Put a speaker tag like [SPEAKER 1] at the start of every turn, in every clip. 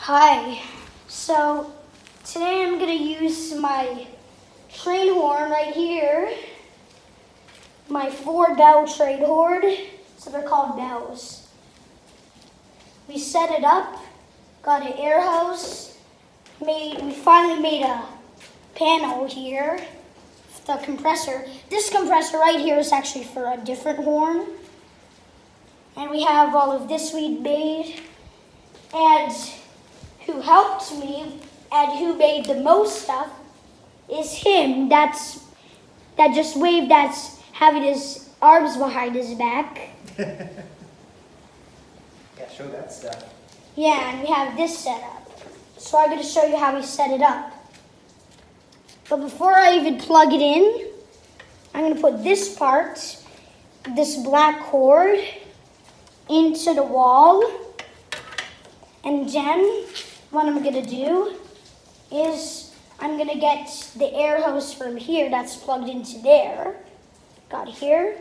[SPEAKER 1] Hi, so today I'm going to use my train horn right here, my 4-bell train horn, so they're called bells. We set it up, got an air hose, we finally made a panel here, the compressor. This compressor right here is actually for a different horn, and we have all of this we made, and who helped me and who made the most stuff is him. That just waved. That's having his arms behind his back.
[SPEAKER 2] Yeah, show that stuff.
[SPEAKER 1] Yeah, and we have this set up. So I'm going to show you how we set it up. But before I even plug it in, I'm going to put this part, this black cord, into the wall. And then what I'm going to do is I'm going to get the air hose from here that's plugged into there. Got here.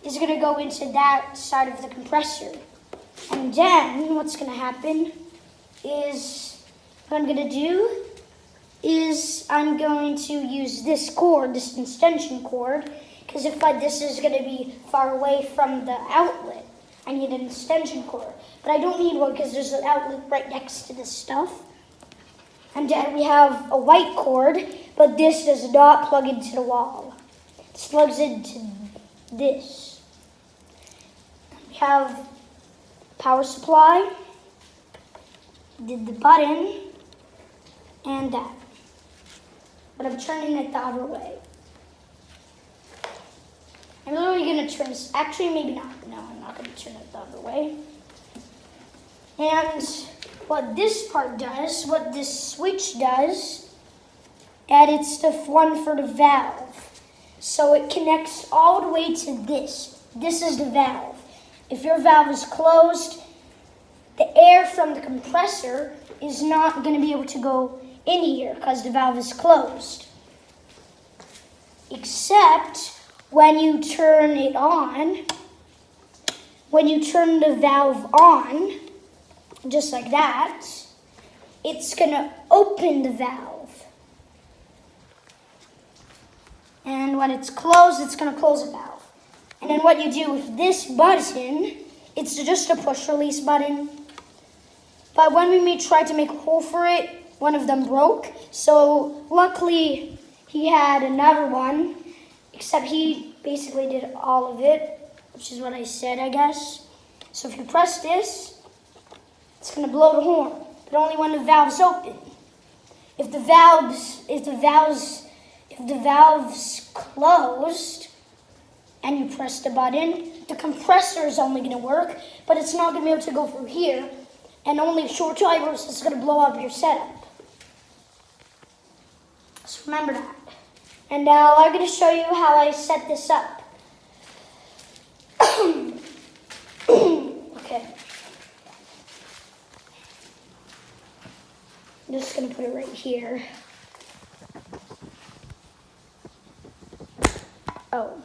[SPEAKER 1] Is going to go into that side of the compressor. And then what's going to happen is what I'm going to do is I'm going to use this cord, this extension cord, because this is going to be far away from the outlet. I need an extension cord, but I don't need one because there's an outlet right next to this stuff. And then we have a white cord, but this does not plug into the wall. It plugs into this. We have power supply, did the button, and that. But I'm turning it the other way. I'm literally going to turn this. Actually, maybe not. No, I'm not going to turn it the other way. And what this part does, what this switch does, and it's the one for the valve. So it connects all the way to this. This is the valve. If your valve is closed, the air from the compressor is not going to be able to go in here because the valve is closed. Except when you turn it on, when you turn the valve on, just like that, it's going to open the valve. And when it's closed, it's going to close the valve. And then what you do with this button, it's just a push-release button. But when we tried to make a hole for it, one of them broke. So luckily, he had another one, except he basically did all of it, which is what I said, I guess. So if you press this, it's going to blow the horn, but only when the valve's open. If the valve's closed and you press the button, the compressor is only going to work, but it's not going to be able to go through here, and only short timers is going to blow up your setup. So remember that. And now I'm going to show you how I set this up. Okay. I'm just going to put it right here. Oh.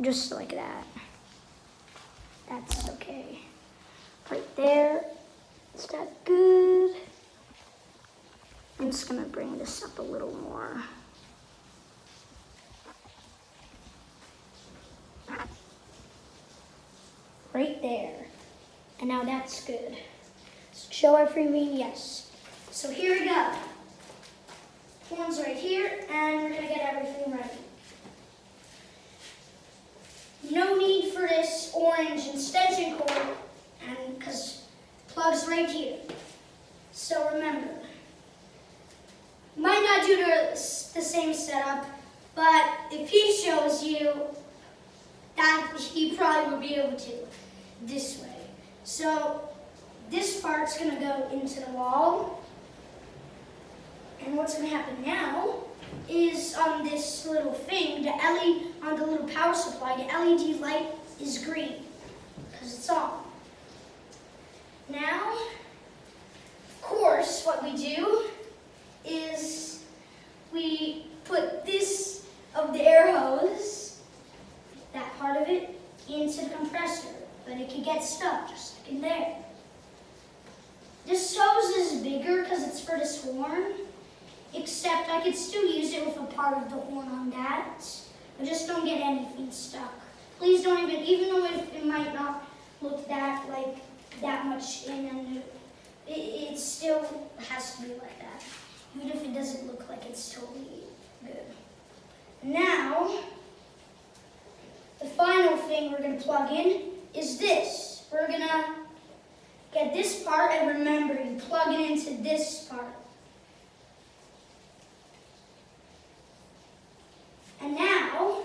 [SPEAKER 1] Just like that. That's okay. Right there. Is that good? I'm just going to bring this up a little more. Right there. And now that's good. So show everything, yes. So here we go. Horns right here, and we're going to get everything ready. No need for this orange extension cord, and because plug's right here. So remember, might not do the same setup, but if he shows you, that he probably would be able to this way. So this part's going to go into the wall. And what's going to happen now is on this little thing, on the little power supply, the LED light is green because it's on. Now, of course, what we do is we put this of the air hose, that part of it, into the compressor. But it could get stuck, just like in there. This hose is bigger because it's for this horn, except I could still use it with a part of the horn on that, but just don't get anything stuck. Please don't even though it might not look that much in, and it still has to be like that, even if it doesn't look like it's totally good. Now, the final thing we're going to plug in is this. We're going to get this part, and remember, you plug it into this part. And now,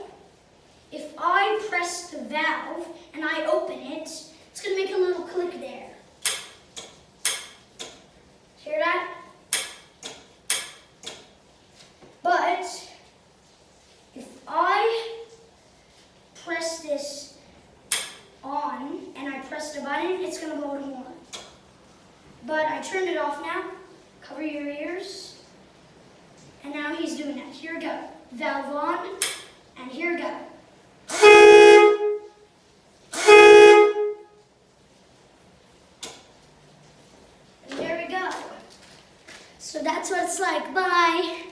[SPEAKER 1] if I press the valve and I open it, it's going to make a little click there. Hear that? But if I press this on and I press the button, it's going to blow the horn. But I turned it off now. Cover your ears. And now he's doing that. Here we go. Valve on, and here we go. And there we go. So that's what it's like. Bye.